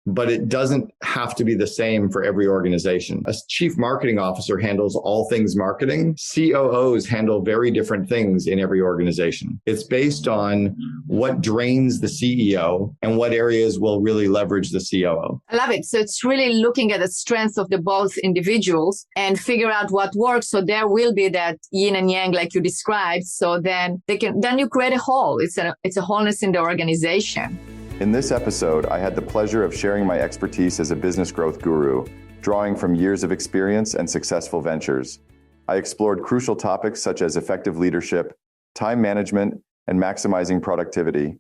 but it doesn't have to be the same for every organization. A chief marketing officer handles all things marketing. COOs handle very different things in every organization. It's based on what drains the CEO and what areas will really leverage the COO. I love it. So it's really looking at the strengths of the both individuals and figure out what works. So there will be that yin and yang, like you described. So then you create a whole. It's a wholeness in the organization. In this episode, I had the pleasure of sharing my expertise as a business growth guru, drawing from years of experience and successful ventures. I explored crucial topics such as effective leadership, time management, and maximizing productivity.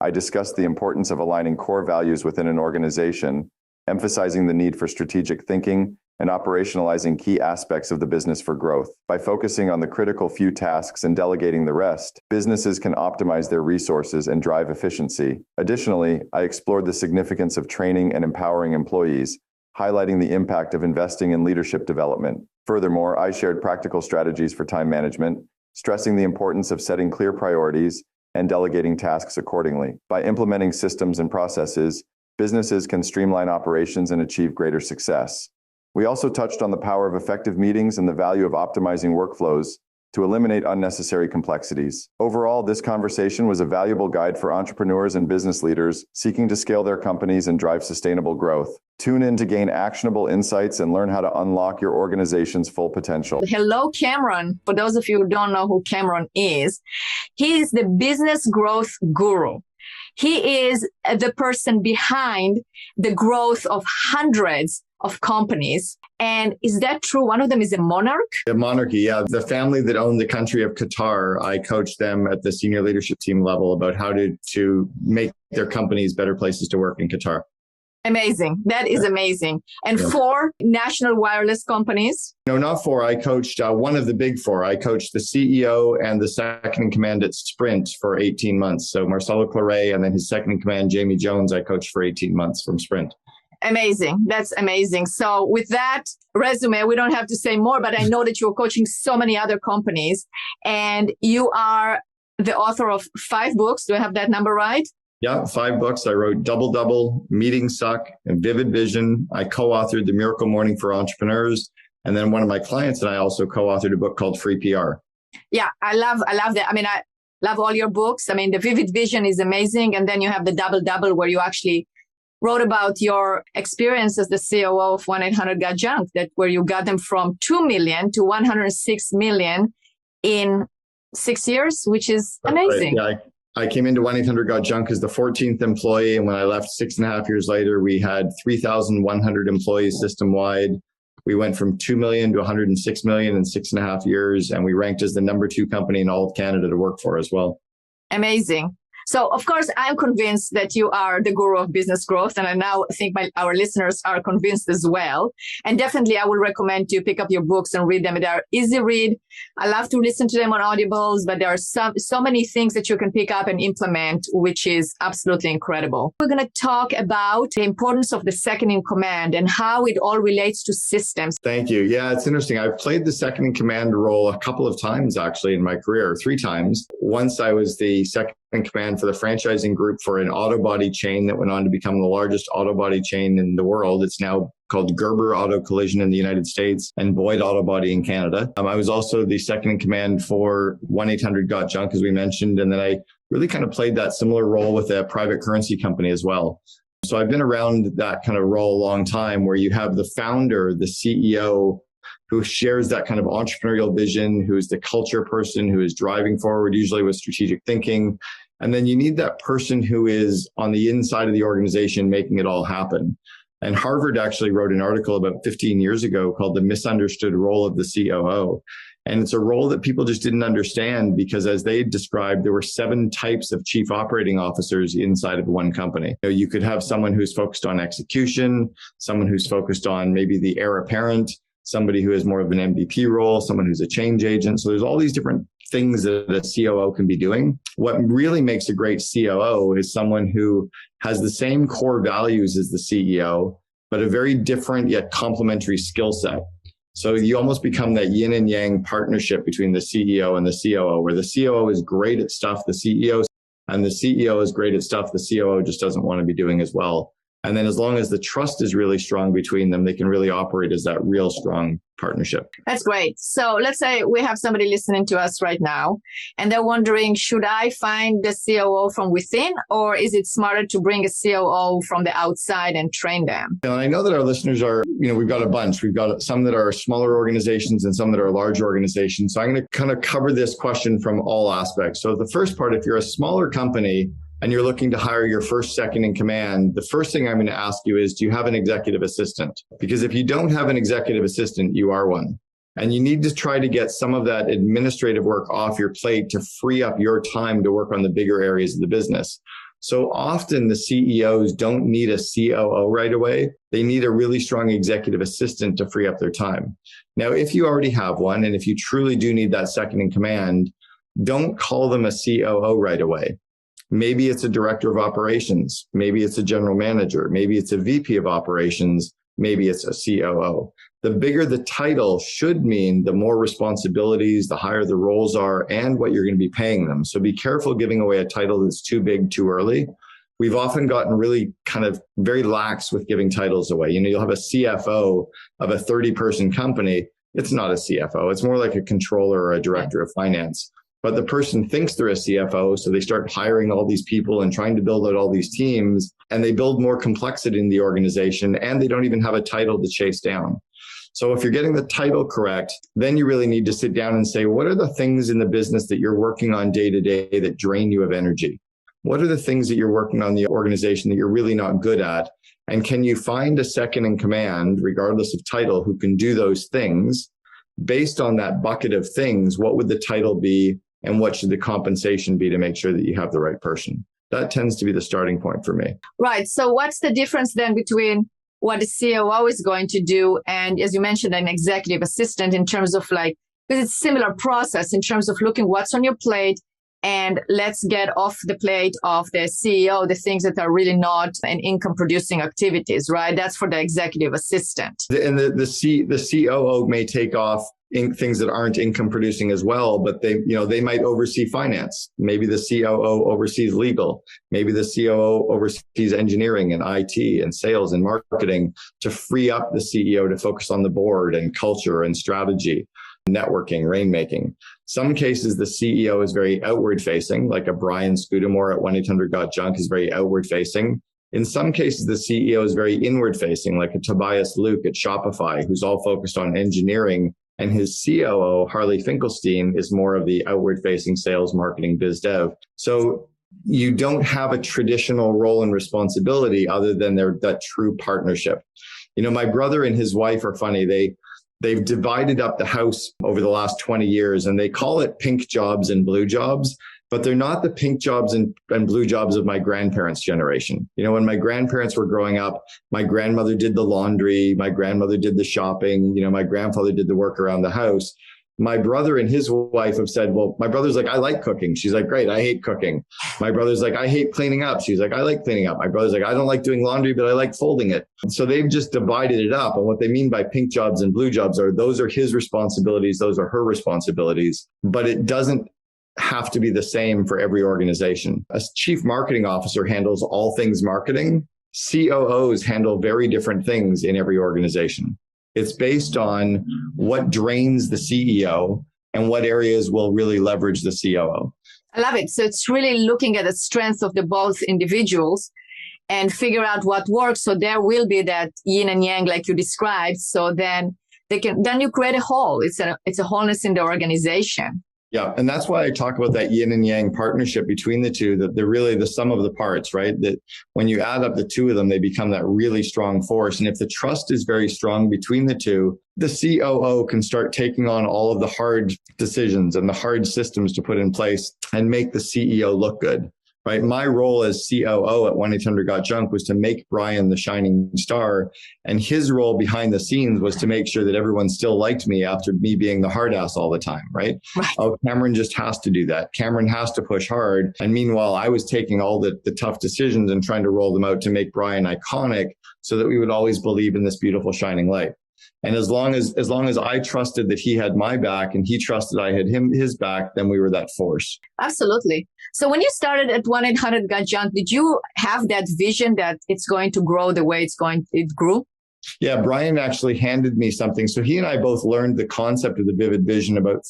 I discussed the importance of aligning core values within an organization, emphasizing the need for strategic thinking, and operationalizing key aspects of the business for growth. By focusing on the critical few tasks and delegating the rest, businesses can optimize their resources and drive efficiency. Additionally, I explored the significance of training and empowering employees, highlighting the impact of investing in leadership development. Furthermore, I shared practical strategies for time management, stressing the importance of setting clear priorities and delegating tasks accordingly. By implementing systems and processes, businesses can streamline operations and achieve greater success. We also touched on the power of effective meetings and the value of optimizing workflows to eliminate unnecessary complexities. Overall, this conversation was a valuable guide for entrepreneurs and business leaders seeking to scale their companies and drive sustainable growth. Tune in to gain actionable insights and learn how to unlock your organization's full potential. Hello, Cameron. For those of you who don't know who Cameron is, he is the business growth guru. He is the person behind the growth of hundreds of companies. And is that true? One of them is a monarch? The monarchy, yeah. The family that owned the country of Qatar, I coached them at the senior leadership team level about how to make their companies better places to work in Qatar. Amazing. That is amazing. And 4 national wireless companies? No, not 4. I coached one of the big 4. I coached the CEO and the second in command at Sprint for 18 months. So Marcelo Claret and then his second in command, Jamie Jones, I coached for 18 months from Sprint. Amazing. That's amazing. So with that resume, we don't have to say more, but I know that you're coaching so many other companies and you are the author of 5 books. Do I have that number right? Yeah, 5 books. I wrote Double Double, Meetings Suck, and Vivid Vision. I co-authored The Miracle Morning for Entrepreneurs. And then one of my clients and I also co-authored a book called Free PR. Yeah, I love that. I mean, I love all your books. I mean, the Vivid Vision is amazing. And then you have the Double Double where you actually wrote about your experience as the COO of 1-800-GOT-JUNK, where you got them from 2 million to 106 million in 6 years, which is amazing. Right. Yeah, I came into 1-800-GOT-JUNK as the 14th employee. And when I left 6.5 years later, we had 3,100 employees system-wide. We went from 2 million to 106 million in 6.5 years. And we ranked as the number 2 company in all of Canada to work for as well. Amazing. So, of course, I'm convinced that you are the guru of business growth. And I now think our listeners are convinced as well. And definitely, I will recommend you pick up your books and read them. They are easy read. I love to listen to them on audibles, but there are so many things that you can pick up and implement, which is absolutely incredible. We're going to talk about the importance of the second in command and how it all relates to systems. Thank you. Yeah, it's interesting. I've played the second in command role a couple of times, actually, in my career, 3 times. Once I was the second in command for the franchising group for an auto body chain that went on to become the largest auto body chain in the world. It's now called Gerber Auto Collision in the United States and Boyd Auto Body in Canada. I was also the second in command for 1-800-GOT-JUNK, as we mentioned. And then I really kind of played that similar role with a private currency company as well. So I've been around that kind of role a long time where you have the founder, the CEO, who shares that kind of entrepreneurial vision, who is the culture person, who is driving forward, usually with strategic thinking. And then you need that person who is on the inside of the organization making it all happen. And Harvard actually wrote an article about 15 years ago called The Misunderstood Role of the COO. And it's a role that people just didn't understand because, as they described, there were 7 types of chief operating officers inside of one company. You could have someone who's focused on execution, someone who's focused on maybe the heir apparent, somebody who has more of an MVP role, someone who's a change agent. So there's all these different things that a COO can be doing. What really makes a great COO is someone who has the same core values as the CEO, but a very different yet complementary skill set. So you almost become that yin and yang partnership between the CEO and the COO, where the COO is great at stuff the CEO, and the CEO is great at stuff the COO just doesn't want to be doing as well. And then as long as the trust is really strong between them, they can really operate as that real strong partnership. That's great. So let's say we have somebody listening to us right now, and they're wondering, should I find the COO from within, or is it smarter to bring a COO from the outside and train them? And I know that our listeners are, we've got a bunch. We've got some that are smaller organizations and some that are large organizations. So I'm going to kind of cover this question from all aspects. So the first part, if you're a smaller company and you're looking to hire your first second in command, the first thing I'm going to ask you is, do you have an executive assistant? Because if you don't have an executive assistant, you are one. And you need to try to get some of that administrative work off your plate to free up your time to work on the bigger areas of the business. So often the CEOs don't need a COO right away. They need a really strong executive assistant to free up their time. Now, if you already have one, and if you truly do need that second in command, don't call them a COO right away. Maybe it's a director of operations. Maybe it's a general manager. Maybe it's a VP of operations. Maybe it's a COO. The bigger the title should mean, the more responsibilities, the higher the roles are, and what you're going to be paying them. So be careful giving away a title that's too big too early. We've often gotten really kind of very lax with giving titles away. You'll have a CFO of a 30-person company. It's not a CFO. It's more like a controller or a director of finance. But the person thinks they're a CFO, so they start hiring all these people and trying to build out all these teams, and they build more complexity in the organization, and they don't even have a title to chase down. So if you're getting the title correct, then you really need to sit down and say, what are the things in the business that you're working on day to day that drain you of energy? What are the things that you're working on in the organization that you're really not good at? And can you find a second in command, regardless of title, who can do those things? Based on that bucket of things, what would the title be? And what should the compensation be to make sure that you have the right person? That tends to be the starting point for me. Right. So what's the difference then between what a COO is going to do and, as you mentioned, an executive assistant in terms of because it's a similar process in terms of looking what's on your plate and let's get off the plate of the CEO, the things that are really not an income producing activities, right? That's for the executive assistant. And the COO may take off things that aren't income producing as well, but they might oversee finance. Maybe the COO oversees legal. Maybe the COO oversees engineering and IT and sales and marketing to free up the CEO to focus on the board and culture and strategy, networking, rainmaking. Some cases, the CEO is very outward facing, like a Brian Scudamore at 1-800-GOT-JUNK is very outward facing. In some cases, the CEO is very inward facing, like a Tobias Luke at Shopify, who's all focused on engineering. And his COO, Harley Finkelstein, is more of the outward-facing sales, marketing, biz dev. So you don't have a traditional role and responsibility other than that true partnership. My brother and his wife are funny. They've divided up the house over the last 20 years, and they call it pink jobs and blue jobs. But they're not the pink jobs and blue jobs of my grandparents' generation. When my grandparents were growing up, my grandmother did the laundry, my grandmother did the shopping, my grandfather did the work around the house. My brother and his wife have said, well, my brother's like, I like cooking. She's like, great, I hate cooking. My brother's like, I hate cleaning up. She's like, I like cleaning up. My brother's like, I don't like doing laundry, but I like folding it. So they've just divided it up. And what they mean by pink jobs and blue jobs those are his responsibilities. Those are her responsibilities. But it doesn't have to be the same for every organization. A chief marketing officer handles all things marketing. COOs handle very different things in every organization. It's based on what drains the CEO and what areas will really leverage the COO. I love it. So it's really looking at the strengths of the both individuals and figure out what works. So there will be that yin and yang, like you described. So then you create a whole. It's a wholeness in the organization. Yeah. And that's why I talk about that yin and yang partnership between the two, that they're really the sum of the parts, right? That when you add up the two of them, they become that really strong force. And if the trust is very strong between the two, the COO can start taking on all of the hard decisions and the hard systems to put in place and make the CEO look good. Right. My role as COO at 1-800-GOT-JUNK was to make Brian the shining star. And his role behind the scenes was to make sure that everyone still liked me after me being the hard ass all the time. Right. Oh, Cameron just has to do that. Cameron has to push hard. And meanwhile, I was taking all the tough decisions and trying to roll them out to make Brian iconic so that we would always believe in this beautiful shining light. And as long as I trusted that he had my back and he trusted I had his back, then we were that force. Absolutely. So when you started at 1-800-GOT-JUNK, did you have that vision that it's going to grow the way it grew? Yeah, Brian actually handed me something. So he and I both learned the concept of the Vivid Vision about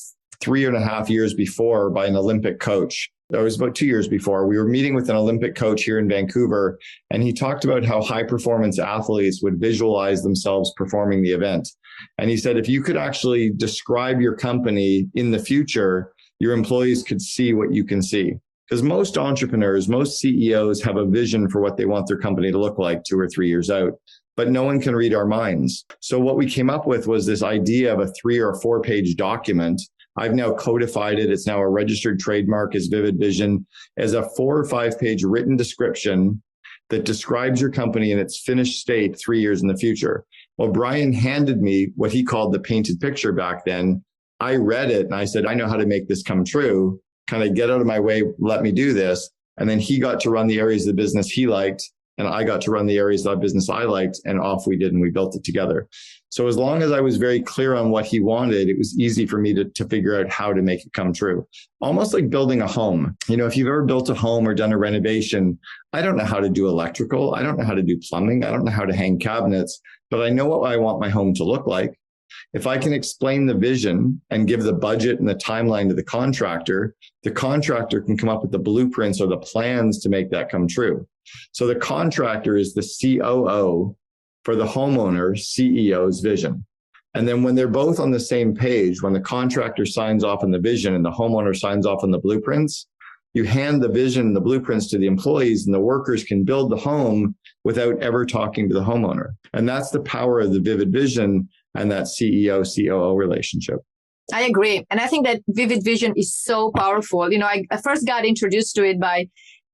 3.5 years before by an Olympic coach. That was about 2 years before. We were meeting with an Olympic coach here in Vancouver, and he talked about how high performance athletes would visualize themselves performing the event. And he said, if you could actually describe your company in the future, your employees could see what you can see. Because most entrepreneurs, most CEOs have a vision for what they want their company to look like 2 or 3 years out, but no one can read our minds. So what we came up with was this idea of a 3 or 4 page document. I've now codified it. It's now a registered trademark as Vivid Vision, as a 4 or 5 page written description that describes your company in its finished state 3 years in the future. Well, Brian handed me what he called the painted picture back then. I read it and I said, I know how to make this come true. Kind of get out of my way, let me do this. And then he got to run the areas of the business he liked, and I got to run the areas of the business I liked, and off we did, and we built it together. So as long as I was very clear on what he wanted, it was easy for me to figure out how to make it come true. Almost like building a home. You know, if you've ever built a home or done a renovation, I don't know how to do electrical. I don't know how to do plumbing. I don't know how to hang cabinets, but I know what I want my home to look like. If I can explain the vision and give the budget and the timeline to the contractor can come up with the blueprints or the plans to make that come true. So the contractor is the COO for the homeowner CEO's vision. And then when they're both on the same page, when the contractor signs off on the vision and the homeowner signs off on the blueprints, you hand the vision and the blueprints to the employees, and the workers can build the home without ever talking to the homeowner. And that's the power of the Vivid Vision and that CEO-COO relationship. I agree. And I think that Vivid Vision is so powerful. You know, I first got introduced to it by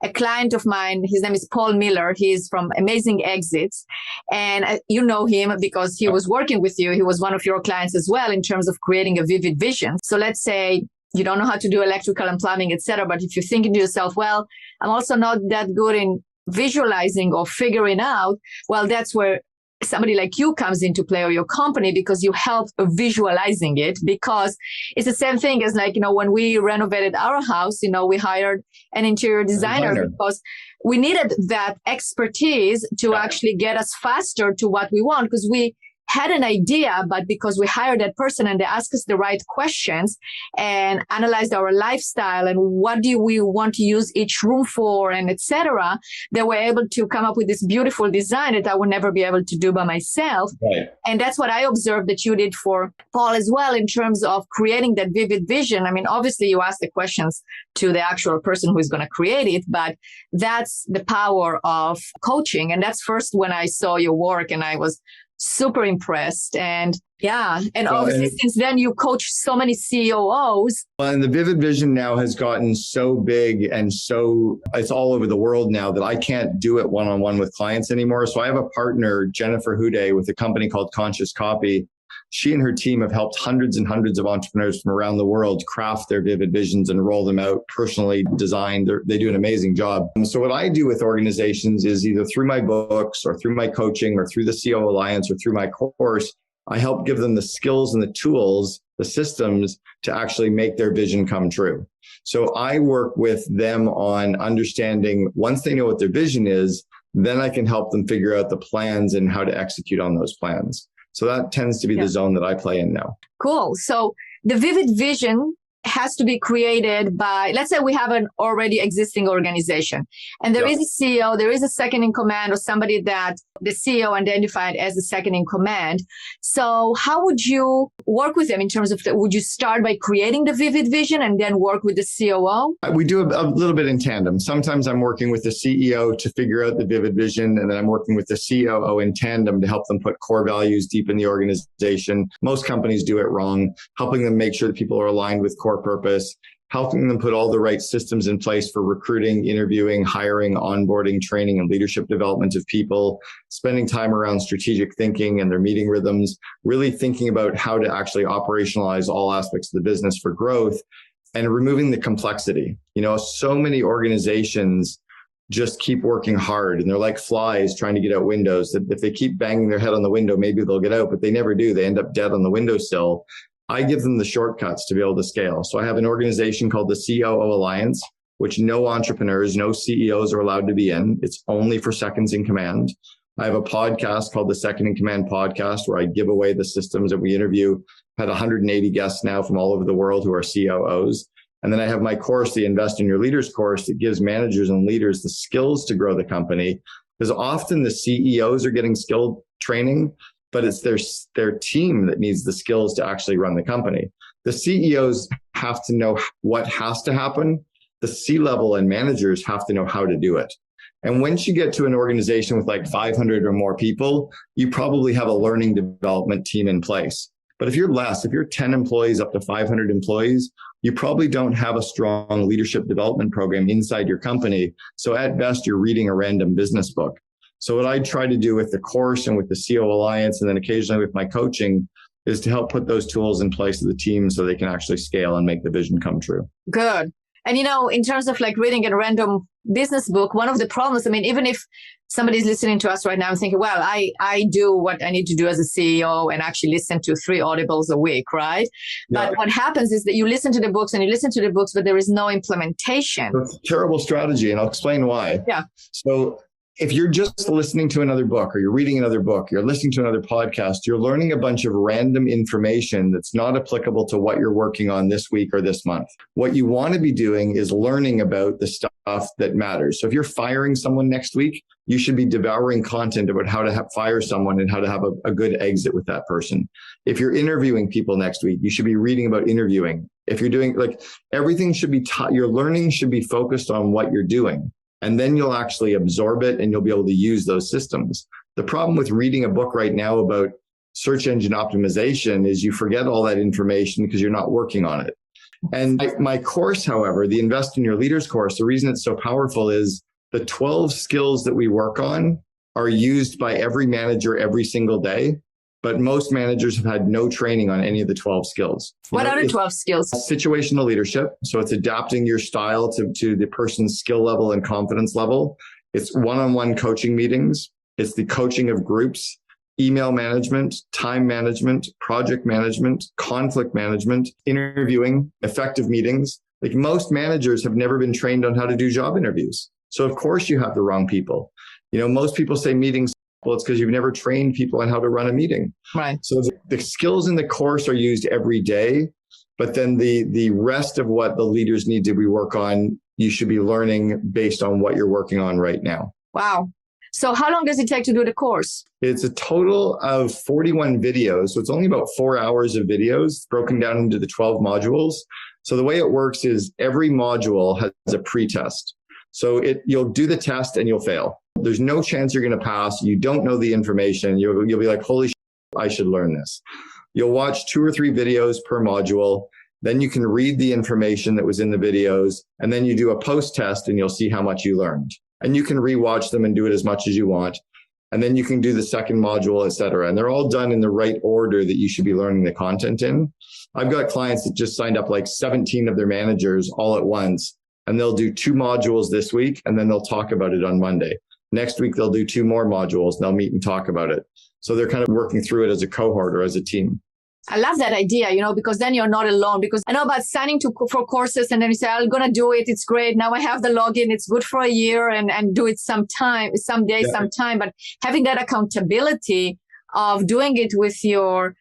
a client of mine. His name is Paul Miller. He's from Amazing Exits. And you know him because he was working with you. He was one of your clients as well in terms of creating a Vivid Vision. So let's say you don't know how to do electrical and plumbing, etc. But if you're thinking to yourself, well, I'm also not that good in visualizing or figuring out, well, that's where somebody like you comes into play, or your company, because you help visualizing it. Because it's the same thing as, like, you know, when we renovated our house, you know, we hired an interior designer because we needed that expertise to actually get us faster to what we want, because we had an idea, but because we hired that person and they asked us the right questions and analyzed our lifestyle and what do we want to use each room for, and etc., they were able to come up with this beautiful design that I would never be able to do by myself. Right. And that's what I observed that you did for Paul as well, in terms of creating that Vivid Vision. I mean, obviously you ask the questions to the actual person who is going to create it, but that's the power of coaching. And that's first when I saw your work, and I was super impressed. And yeah, and obviously since then you coach so many COOs. Well, and the Vivid Vision now has gotten so big and so it's all over the world now that I can't do it one-on-one with clients anymore. So I have a partner, Jennifer Hude, with a company called Conscious Copy. She and her team have helped hundreds and hundreds of entrepreneurs from around the world craft their Vivid Visions and roll them out, personally designed. They do an amazing job. And so what I do with organizations is either through my books or through my coaching or through the COO Alliance or through my course, I help give them the skills and the tools, the systems to actually make their vision come true. So I work with them on understanding, once they know what their vision is, then I can help them figure out the plans and how to execute on those plans. So that tends to be the zone that I play in now. Cool. So the Vivid Vision has to be created by, let's say we have an already existing organization, and there is a CEO, there is a second in command, or somebody that the CEO identified as the second in command. So how would you work with them in terms of, would you start by creating the Vivid Vision and then work with the COO? We do a little bit in tandem. Sometimes I'm working with the CEO to figure out the Vivid Vision, and then I'm working with the COO in tandem to help them put core values deep in the organization. Most companies do it wrong, helping them make sure that people are aligned with core purpose, helping them put all the right systems in place for recruiting, interviewing, hiring, onboarding, training, and leadership development of people, spending time around strategic thinking and their meeting rhythms, really thinking about how to actually operationalize all aspects of the business for growth, and removing the complexity. You know, so many organizations just keep working hard. And they're like flies trying to get out windows, that if they keep banging their head on the window, maybe they'll get out, but they never do. They end up dead on the windowsill. I give them the shortcuts to be able to scale. So I have an organization called the COO Alliance, which no entrepreneurs, no CEOs are allowed to be in. It's only for seconds in command. I have a podcast called the Second in Command Podcast, where I give away the systems that we interview. I've had 180 guests now from all over the world who are COOs. And then I have my course, the Invest in Your Leaders course, that gives managers and leaders the skills to grow the company. Because often the CEOs are getting skill training, but it's their team that needs the skills to actually run the company. The CEOs have to know what has to happen. The C-level and managers have to know how to do it. And once you get to an organization with like 500 or more people, you probably have a learning development team in place. But if you're 10 employees up to 500 employees, you probably don't have a strong leadership development program inside your company. So at best, you're reading a random business book. So what I try to do with the course and with the COO Alliance, and then occasionally with my coaching, is to help put those tools in place of the team so they can actually scale and make the vision come true. Good. And, in terms of like reading a random business book, one of the problems, even if somebody's listening to us right now and thinking, well, I do what I need to do as a CEO and actually listen to 3 audibles a week, right? Yeah. But what happens is that you listen to the books, but there is no implementation. That's a terrible strategy, and I'll explain why. Yeah. So if you're just listening to another book, or you're reading another book, you're listening to another podcast, you're learning a bunch of random information that's not applicable to what you're working on this week or this month. What you want to be doing is learning about the stuff that matters. So if you're firing someone next week, you should be devouring content about how to fire someone and how to have a good exit with that person. If you're interviewing people next week, you should be reading about interviewing. If you're doing everything should be taught, your learning should be focused on what you're doing. And then you'll actually absorb it and you'll be able to use those systems. The problem with reading a book right now about search engine optimization is you forget all that information because you're not working on it. And my course, however, the Invest in Your Leaders course, the reason it's so powerful is the 12 skills that we work on are used by every manager every single day. But most managers have had no training on any of the 12 skills. What are the 12 skills? Situational leadership. So it's adapting your style to the person's skill level and confidence level. It's one-on-one coaching meetings. It's the coaching of groups, email management, time management, project management, conflict management, interviewing, effective meetings. Like most managers have never been trained on how to do job interviews. So of course you have the wrong people. Most people say meetings. Well, it's because you've never trained people on how to run a meeting. Right. So the skills in the course are used every day, but then the rest of what the leaders need to be work on, you should be learning based on what you're working on right now. Wow. So how long does it take to do the course? It's a total of 41 videos. So it's only about 4 hours of videos broken down into the 12 modules. So the way it works is every module has a pre-test. So you'll do the test and you'll fail. There's no chance you're going to pass. You don't know the information. You'll be like, holy shit, I should learn this. You'll watch 2 or 3 videos per module. Then you can read the information that was in the videos. And then you do a post-test and you'll see how much you learned. And you can rewatch them and do it as much as you want. And then you can do the second module, et cetera. And they're all done in the right order that you should be learning the content in. I've got clients that just signed up like 17 of their managers all at once. And they'll do 2 modules this week, and then they'll talk about it on Monday. Next week, they'll do 2 more modules, and they'll meet and talk about it. So they're kind of working through it as a cohort or as a team. I love that idea, because then you're not alone. Because I know about signing for courses and then you say, I'm going to do it. It's great. Now I have the login. It's good for a year and do it sometime. But having that accountability of doing it with your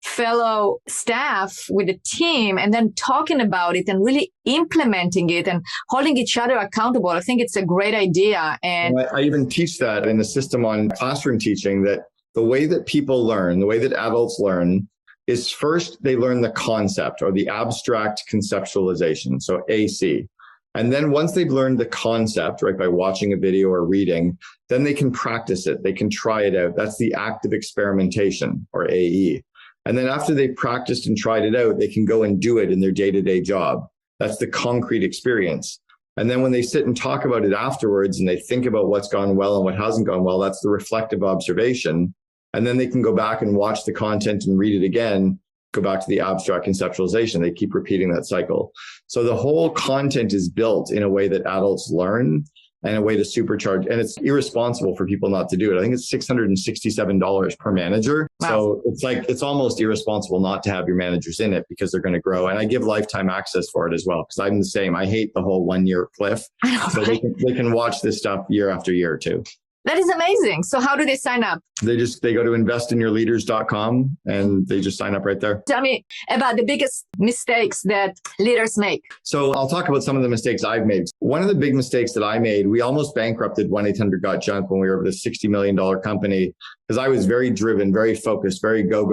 fellow staff, with the team, and then talking about it and really implementing it and holding each other accountable. I think it's a great idea. And I even teach that in the system on classroom teaching, that the way that people learn, the way that adults learn is first they learn the concept or the abstract conceptualization. So AC. And then once they've learned the concept, right, by watching a video or reading, then they can practice it. They can try it out. That's the active experimentation, or AE. And then after they've practiced and tried it out, they can go and do it in their day-to-day job. That's the concrete experience. And then when they sit and talk about it afterwards and they think about what's gone well and what hasn't gone well, that's the reflective observation. And then they can go back and watch the content and read it again, go back to the abstract conceptualization. They keep repeating that cycle. So the whole content is built in a way that adults learn. and a way to supercharge. And it's irresponsible for people not to do it. I think it's $667 per manager. Wow. So it's almost irresponsible not to have your managers in it because they're going to grow. And I give lifetime access for it as well, because I'm the same. I hate the whole 1 year cliff. So they can watch this stuff year after year too. That is amazing. So how do they sign up? They go to investinyourleaders.com and they just sign up right there. Tell me about the biggest mistakes that leaders make. So I'll talk about some of the mistakes I've made. One of the big mistakes that I made, we almost bankrupted 1-800-GOT-JUNK when we were with a $60 million company, because I was very driven, very focused, very go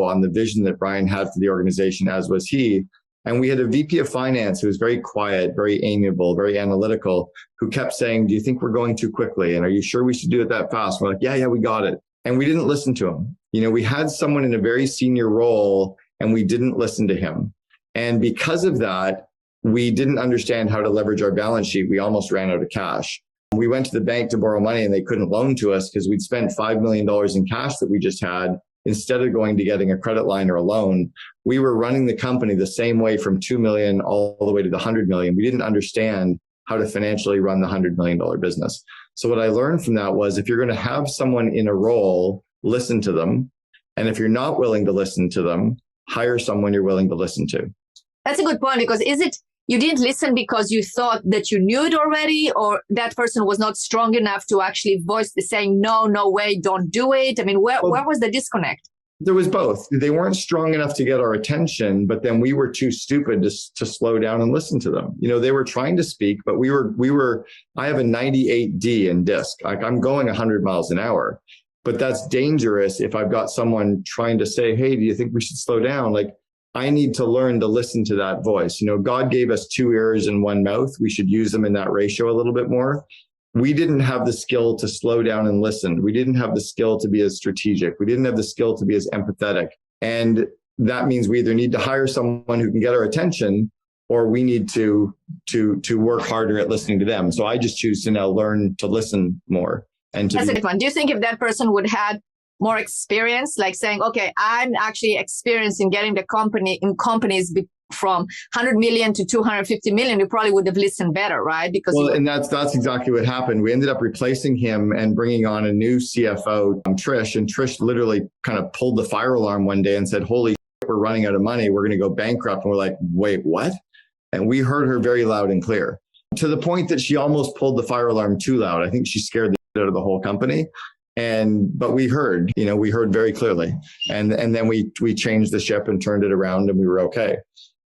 on the vision that Brian had for the organization, as was he. And we had a VP of finance who was very quiet, very amiable, very analytical, who kept saying, do you think we're going too quickly? And are you sure we should do it that fast? We're like, yeah, we got it. And we didn't listen to him. We had someone in a very senior role and we didn't listen to him. And because of that, we didn't understand how to leverage our balance sheet. We almost ran out of cash. We went to the bank to borrow money and they couldn't loan to us because we'd spent $5 million in cash that we just had. Instead of going to getting a credit line or a loan, we were running the company the same way from 2 million all the way to the 100 million. We didn't understand how to financially run the $100 million business. So what I learned from that was, if you're going to have someone in a role, listen to them. And if you're not willing to listen to them, hire someone you're willing to listen to. That's a good point, because is it you didn't listen because you thought that you knew it already, or that person was not strong enough to actually voice the saying, no way, don't do it? I mean, where was the disconnect? There was both. They weren't strong enough to get our attention, but then we were too stupid to slow down and listen to them. They were trying to speak, but I have a 98D in disc. Like, I'm going 100 miles an hour, but that's dangerous if I've got someone trying to say, hey, do you think we should slow down? Like, I need to learn to listen to that voice. God gave us 2 ears and 1 mouth. We should use them in that ratio a little bit more. We didn't have the skill to slow down and listen. We didn't have the skill to be as strategic. We didn't have the skill to be as empathetic. And that means we either need to hire someone who can get our attention, or we need to work harder at listening to them. So I just choose to now learn to listen more. That's a good one. Do you think if that person would have more experience, like saying, okay, I'm actually experienced in getting the companies from 100 million to 250 million, you probably would have listened better, right? And that's exactly what happened. We ended up replacing him and bringing on a new CFO, Trish. And Trish literally kind of pulled the fire alarm one day and said, holy shit, we're running out of money. We're going to go bankrupt. And we're like, wait, what? And we heard her very loud and clear, to the point that she almost pulled the fire alarm too loud. I think she scared the shit out of the whole company. But we heard very clearly. And then we changed the ship and turned it around, and we were okay.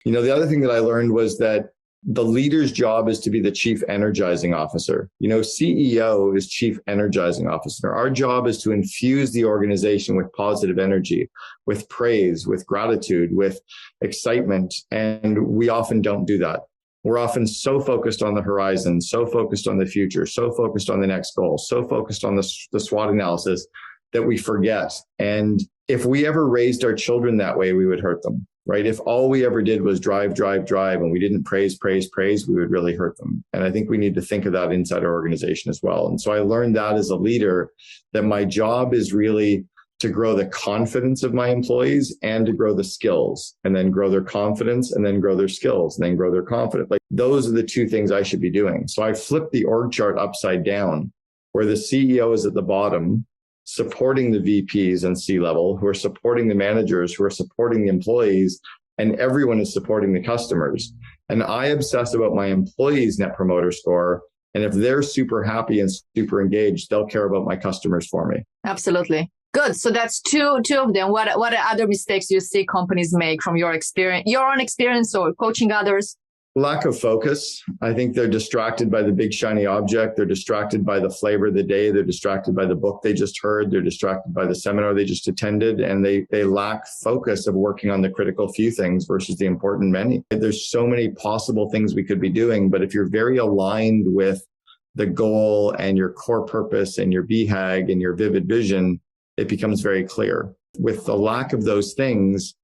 The other thing that I learned was that the leader's job is to be the chief energizing officer. CEO is chief energizing officer. Our job is to infuse the organization with positive energy, with praise, with gratitude, with excitement. And we often don't do that. We're often so focused on the horizon, so focused on the future, so focused on the next goal, so focused on the SWOT analysis that we forget. And if we ever raised our children that way, we would hurt them, right? If all we ever did was drive, and we didn't praise, we would really hurt them. And I think we need to think of that inside our organization as well. And so I learned that as a leader, that my job is really to grow the confidence of my employees and to grow the skills, and then grow their confidence, and then grow their skills, and then grow their confidence. Like, those are the 2 things I should be doing. So I flipped the org chart upside down, where the CEO is at the bottom, supporting the VPs and C-level, who are supporting the managers, who are supporting the employees, and everyone is supporting the customers. And I obsess about my employees' net promoter score. And if they're super happy and super engaged, they'll care about my customers for me. Absolutely. Good. So that's two of them. What are other mistakes you see companies make from your experience, your own experience, or coaching others? Lack of focus. I think they're distracted by the big shiny object. They're distracted by the flavor of the day. They're distracted by the book they just heard. They're distracted by the seminar they just attended. And they lack focus of working on the critical few things versus the important many. There's so many possible things we could be doing, but if you're very aligned with the goal and your core purpose and your BHAG and your vivid vision, it becomes very clear. With the lack of those things,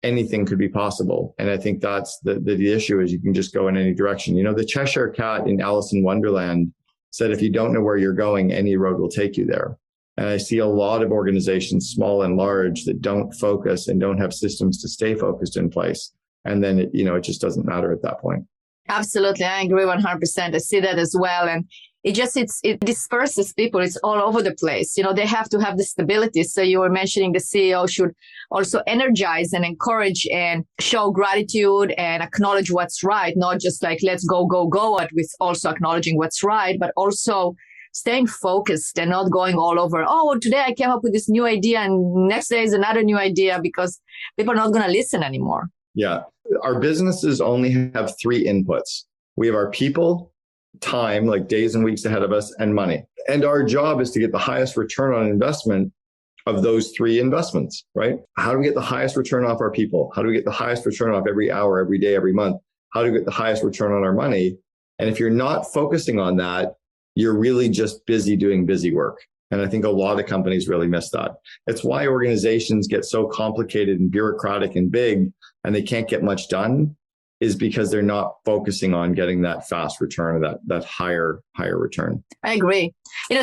anything could be possible. And I think that's the issue, is you can just go in any direction. The Cheshire Cat in Alice in Wonderland said, if you don't know where you're going, any road will take you there. And I see a lot of organizations, small and large, that don't focus and don't have systems to stay focused in place. And then it just doesn't matter at that point. Absolutely. I agree 100%. I see that as well. And it disperses people. It's all over the place. They have to have the stability. So you were mentioning the CEO should also energize and encourage and show gratitude and acknowledge what's right, not just like, let's go, with also acknowledging what's right, but also staying focused and not going all over. Oh, today I came up with this new idea and next day is another new idea, because people are not going to listen anymore. Yeah. Our businesses only have three inputs. We have our people, time, like days and weeks ahead of us, and money. And our job is to get the highest return on investment of those three investments, right? How do we get the highest return off our people? How do we get the highest return off every hour, every day, every month? How do we get the highest return on our money? And if you're not focusing on that, you're really just busy doing busy work. And I think a lot of companies really miss that. It's why organizations get so complicated and bureaucratic and big, and they can't get much done, is because they're not focusing on getting that fast return, or that higher return. I agree.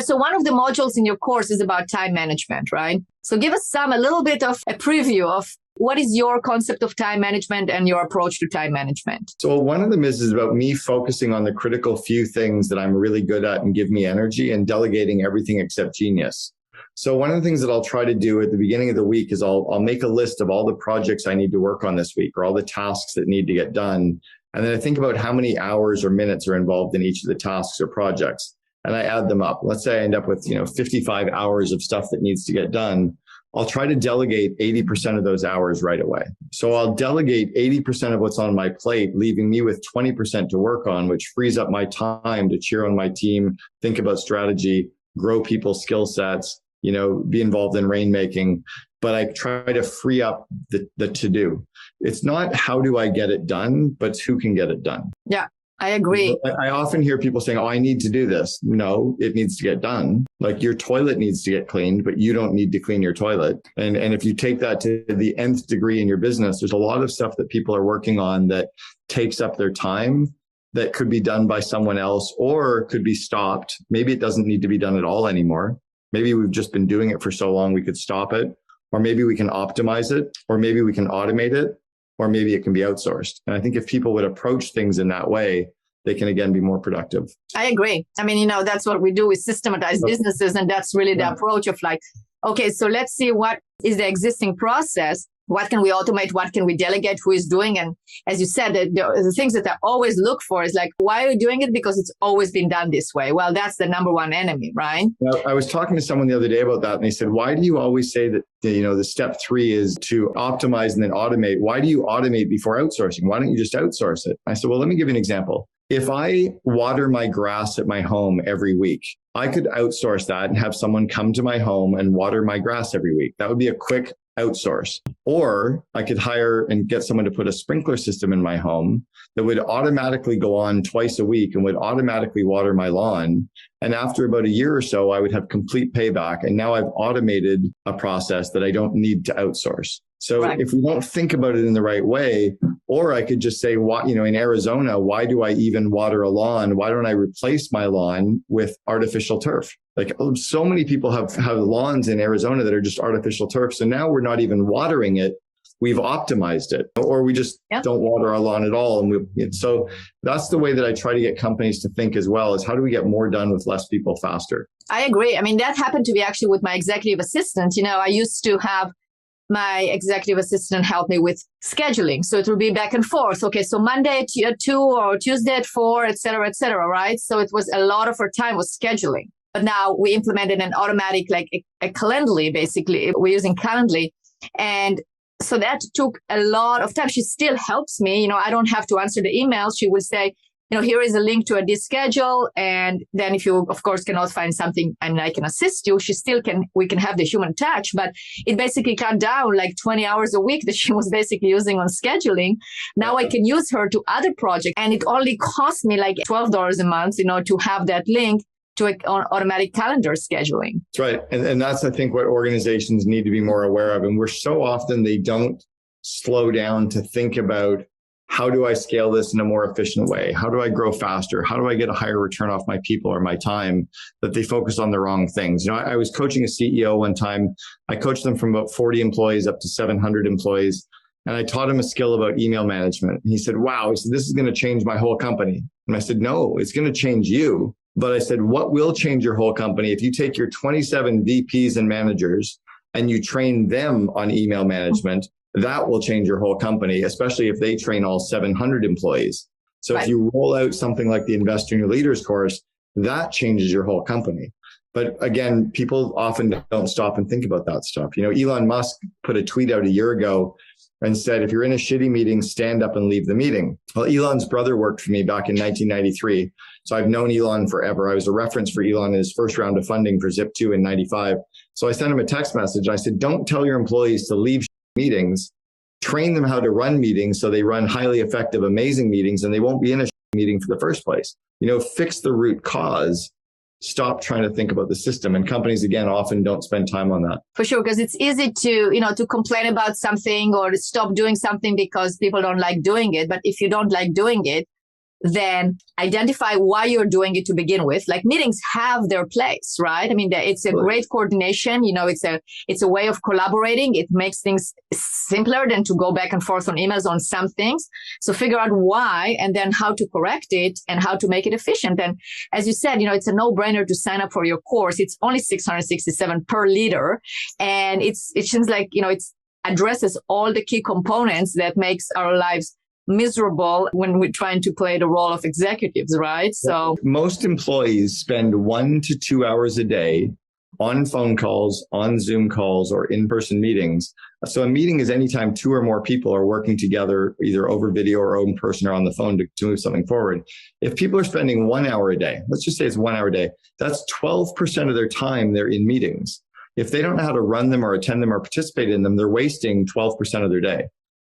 So one of the modules in your course is about time management, right? So give us a little bit of a preview of what is your concept of time management and your approach to time management. So one of them is about me focusing on the critical few things that I'm really good at and give me energy, and delegating everything except genius. So one of the things that I'll try to do at the beginning of the week is I'll make a list of all the projects I need to work on this week, or all the tasks that need to get done. And then I think about how many hours or minutes are involved in each of the tasks or projects. And I add them up. Let's say I end up with, 55 hours of stuff that needs to get done. I'll try to delegate 80% of those hours right away. So I'll delegate 80% of what's on my plate, leaving me with 20% to work on, which frees up my time to cheer on my team, think about strategy, grow people's skill sets, be involved in rainmaking. But I try to free up the to-do. It's not how do I get it done, but it's who can get it done. Yeah, I agree. I often hear people saying, oh, I need to do this. No, it needs to get done. Like your toilet needs to get cleaned, but you don't need to clean your toilet. And if you take that to the nth degree in your business, there's a lot of stuff that people are working on that takes up their time, that could be done by someone else, or could be stopped. Maybe it doesn't need to be done at all anymore. Maybe we've just been doing it for so long, we could stop it, or maybe we can optimize it, or maybe we can automate it, or maybe it can be outsourced. And I think if people would approach things in that way, they can, again, be more productive. I agree. I mean, that's what we do with systematized businesses. And that's really the approach of like, okay, so let's see what is the existing process. What can we automate? What can we delegate? Who is doing? And as you said, the things that I always look for is like, why are you doing it? Because it's always been done this way. Well, that's the number one enemy, right? Now, I was talking to someone the other day about that, and they said, why do you always say that, the step 3 is to optimize and then automate? Why do you automate before outsourcing? Why don't you just outsource it? I said, well, let me give you an example. If I water my grass at my home every week, I could outsource that and have someone come to my home and water my grass every week. That would be a quick outsource. Or I could hire and get someone to put a sprinkler system in my home that would automatically go on twice a week and would automatically water my lawn. And after about a year or so, I would have complete payback. And now I've automated a process that I don't need to outsource. So if we don't think about it in the right way, or I could just say, in Arizona, why do I even water a lawn? Why don't I replace my lawn with artificial turf? Like so many people have lawns in Arizona that are just artificial turf. So now we're not even watering it. We've optimized it, or we just don't water our lawn at all. And so that's the way that I try to get companies to think as well, is how do we get more done with less people faster? I agree. I mean, that happened to me actually with my executive assistant. I used to have my executive assistant help me with scheduling. So it will be back and forth. Okay, so Monday at 2 or Tuesday at 4, et cetera, right? So it was a lot of her time was scheduling. But now we implemented an automatic, like a Calendly, basically. We're using Calendly. And so that took a lot of time. She still helps me. I don't have to answer the emails. She will say, here is a link to this schedule. And then if you, of course, cannot find something and I can assist you, we can have the human touch. But it basically cut down like 20 hours a week that she was basically using on scheduling. Now I can use her to other projects. And it only cost me like $12 a month, to have that link to automatic calendar scheduling. That's right. And that's, I think, what organizations need to be more aware of. And we're so often, they don't slow down to think about, how do I scale this in a more efficient way? How do I grow faster? How do I get a higher return off my people or my time? That they focus on the wrong things. I was coaching a CEO one time. I coached them from about 40 employees up to 700 employees. And I taught him a skill about email management. He said, wow, this is going to change my whole company. And I said, no, it's going to change you. But I said, what will change your whole company if you take your 27 VPs and managers and you train them on email management? That will change your whole company, especially if they train all 700 employees. So if you roll out something like the Invest in Your Leaders course, that changes your whole company. But again, people often don't stop and think about that stuff. You know, Elon Musk put a tweet out a year ago and said, if you're in a shitty meeting, stand up and leave the meeting. Well, Elon's brother worked for me back in 1993. So I've known Elon forever. I was a reference for Elon in his first round of funding for Zip2 in 95. So I sent him a text message. I said, don't tell your employees to leave meetings. Train them how to run meetings so they run highly effective, amazing meetings, and they won't be in a meeting for the first place. You know, fix the root cause. Stop trying to think about the system. And companies, again, often don't spend time on that. For sure, because it's easy to complain about something or to stop doing something because people don't like doing it. But if you don't like doing it, then identify why you're doing it to begin with. Like meetings have their place, right? I mean, it's a great coordination. You know, it's a way of collaborating. It makes things simpler than to go back and forth on emails on some things. So figure out why and then how to correct it and how to make it efficient. And as you said, you know, it's a no-brainer to sign up for your course. It's only $667 per leader. And it seems like, you know, it addresses all the key components that makes our lives miserable when we're trying to play the role of executives, right? So most employees spend 1 to 2 hours a day on phone calls, on Zoom calls, or in-person meetings. So a meeting is anytime 2 or more people are working together, either over video or in person or on the phone to move something forward. If people are spending 1 hour a day, let's just say it's 1 hour a day, that's 12% of their time they're in meetings. If they don't know how to run them or attend them or participate in them, they're wasting 12% of their day.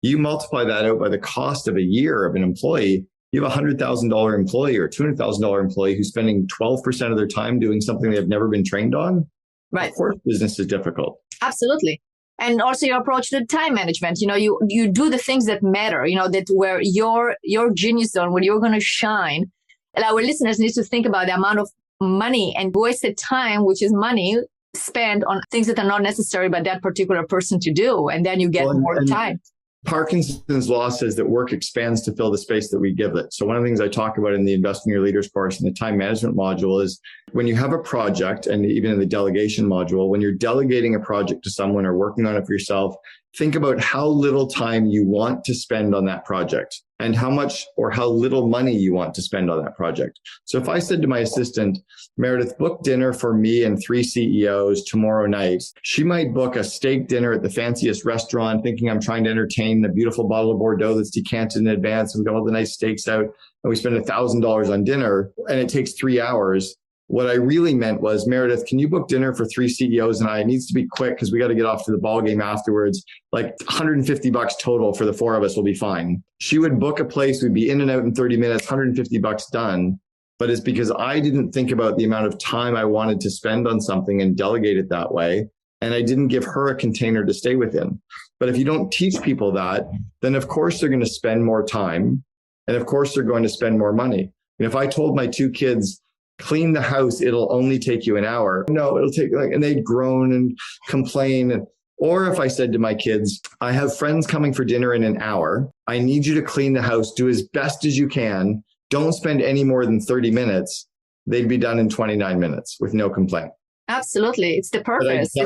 You multiply that out by the cost of a year of an employee, you have a $100,000 employee or $200,000 employee who's spending 12% of their time doing something they've never been trained on. Right. Of course, business is difficult. Absolutely. And also your approach to time management. You know, you do the things that matter, you know, that where your genius zone, where you're going to shine. And our listeners need to think about the amount of money and wasted time, which is money spent on things that are not necessary by that particular person to do. And then you get more time. Parkinson's law says that work expands to fill the space that we give it. So one of the things I talk about in the Invest in Your Leaders course and the time management module is when you have a project, and even in the delegation module, when you're delegating a project to someone or working on it for yourself, think about how little time you want to spend on that project and how much or how little money you want to spend on that project. So if I said to my assistant, Meredith, book dinner for me and 3 CEOs tomorrow night, she might book a steak dinner at the fanciest restaurant, thinking I'm trying to entertain a beautiful bottle of Bordeaux that's decanted in advance. And we've got all the nice steaks out and we spend $1,000 on dinner and it takes 3 hours. What I really meant was, Meredith, can you book dinner for 3 CEOs and I? It needs to be quick because we got to get off to the ball game afterwards. Like $150 total for the 4 of us will be fine. She would book a place. We'd be in and out in 30 minutes, $150 done. But it's because I didn't think about the amount of time I wanted to spend on something and delegate it that way. And I didn't give her a container to stay within. But if you don't teach people that, then of course they're going to spend more time. And of course they're going to spend more money. And if I told my 2 kids, clean the house, it'll only take you an hour. No, it'll take and they'd groan and complain. Or if I said to my kids, I have friends coming for dinner in an hour. I need you to clean the house, do as best as you can. Don't spend any more than 30 minutes. They'd be done in 29 minutes with no complaint. Absolutely. It's the purpose.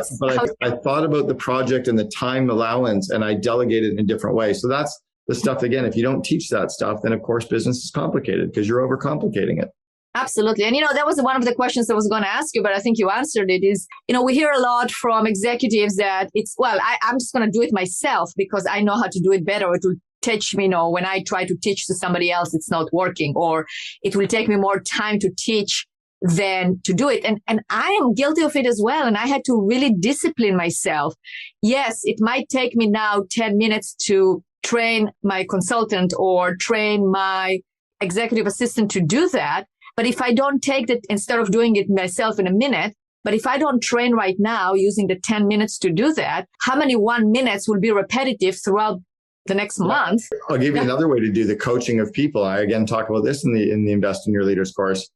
I thought about the project and the time allowance and I delegated in a different way. So that's the stuff, again, if you don't teach that stuff, then of course business is complicated because you're overcomplicating it. Absolutely. And, that was one of the questions I was going to ask you, but I think you answered it is, we hear a lot from executives that I'm just going to do it myself because I know how to do it better. It will teach me, when I try to teach to somebody else, it's not working, or it will take me more time to teach than to do it. And I am guilty of it as well. And I had to really discipline myself. Yes, it might take me now 10 minutes to train my consultant or train my executive assistant to do that. But if I don't take that, instead of doing it myself in a minute, but if I don't train right now using the 10 minutes to do that, how many 1 minutes will be repetitive throughout the next month? I'll give you another way to do the coaching of people. I again talk about this in the Invest in Your Leaders course.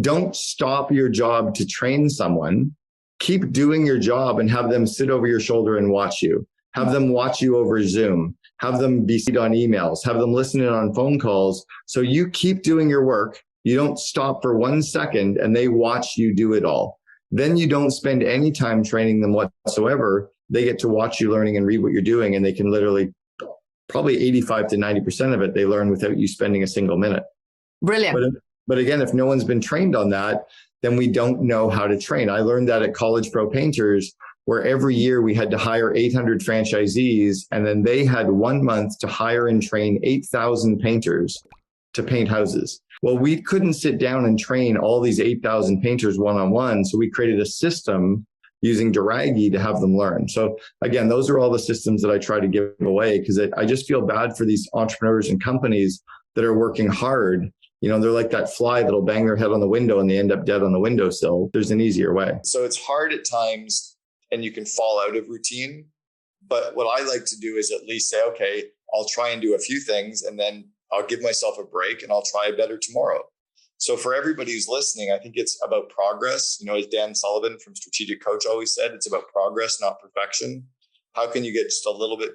Don't stop your job to train someone. Keep doing your job and have them sit over your shoulder and watch you. Have them watch you over Zoom. Have them be on emails. Have them listen in on phone calls. So you keep doing your work. You don't stop for 1 second and they watch you do it all. Then you don't spend any time training them whatsoever. They get to watch you learning and read what you're doing, and they can literally, probably 85 to 90% of it, they learn without you spending a single minute. Brilliant. But again, if no one's been trained on that, then we don't know how to train. I learned that at College Pro Painters, where every year we had to hire 800 franchisees, and then they had 1 month to hire and train 8,000 painters to paint houses. Well, we couldn't sit down and train all these 8,000 painters one-on-one. So we created a system using Duragi to have them learn. So again, those are all the systems that I try to give away, because I just feel bad for these entrepreneurs and companies that are working hard. You know, they're like that fly that'll bang their head on the window and they end up dead on the windowsill. There's an easier way. So it's hard at times and you can fall out of routine. But what I like to do is at least say, okay, I'll try and do a few things and then I'll give myself a break and I'll try better tomorrow. So for everybody who's listening, I think it's about progress. You know, as Dan Sullivan from Strategic Coach always said, it's about progress, not perfection. How can you get just a little bit